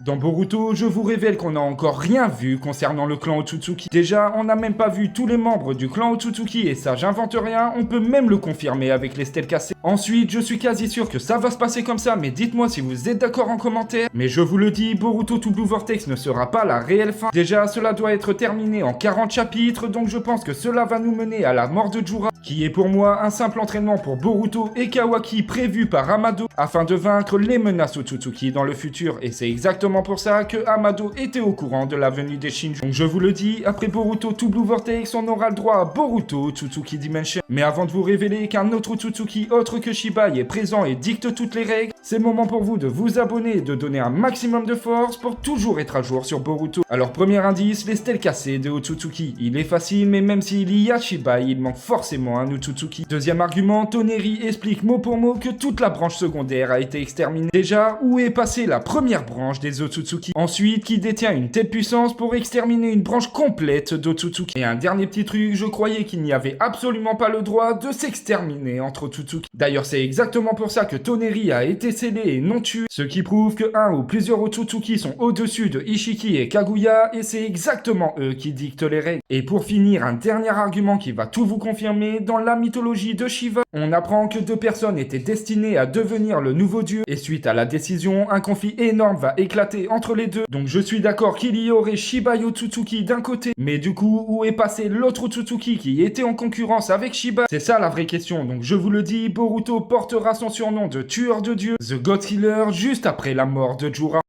Dans Boruto, je vous révèle qu'on n'a encore rien vu concernant le clan Otsutsuki. Déjà, on n'a même pas vu tous les membres du clan Otsutsuki et ça j'invente rien, on peut même le confirmer avec les stèles cassées. Ensuite, je suis quasi sûr que ça va se passer comme ça, mais dites-moi si vous êtes d'accord en commentaire. Mais je vous le dis, Boruto to Blue Vortex ne sera pas la réelle fin. Déjà, cela doit être terminé en 40 chapitres, donc je pense que cela va nous mener à la mort de Jura, qui est pour moi un simple entraînement pour Boruto et Kawaki prévu par Amado, afin de vaincre les menaces Otsutsuki dans le futur, et c'est exactement pour ça que Amado était au courant de la venue des Shinju. Donc je vous le dis, après Boruto to Blue Vortex, on aura le droit à Boruto Otsutsuki Dimension. Mais avant de vous révéler qu'un autre Otsutsuki autre que Shibai est présent et dicte toutes les règles, c'est le moment pour vous de vous abonner et de donner un maximum de force pour toujours être à jour sur Boruto. Alors premier indice, les stèles cassées de Otsutsuki. Il est facile, mais même s'il y a Shibai, il manque forcément un Otsutsuki. Deuxième argument, Toneri explique mot pour mot que toute la branche secondaire a été exterminée. Déjà, où est passée la première branche des Otsutsuki? Ensuite, qui détient une telle puissance pour exterminer une branche complète d'Otsutsuki? Et un dernier petit truc, je croyais qu'il n'y avait absolument pas le droit de s'exterminer entre Otsutsuki. D'ailleurs, c'est exactement pour ça que Toneri a été scellé et non tué, ce qui prouve que un ou plusieurs Otsutsuki sont au-dessus de Ishiki et Kaguya, et c'est exactement eux qui dictent les règles. Et pour finir, un dernier argument qui va tout vous confirmer, dans la mythologie de Shiva, on apprend que deux personnes étaient destinées à devenir le nouveau dieu, et suite à la décision, un conflit énorme va éclater entre les deux. Donc je suis d'accord qu'il y aurait Shibai Otsutsuki d'un côté, mais du coup, où est passé l'autre Otsutsuki qui était en concurrence avec Shiba? C'est ça la vraie question. Donc je vous le dis, Boruto portera son surnom de tueur de dieu, The God Killer, juste après la mort de Jura.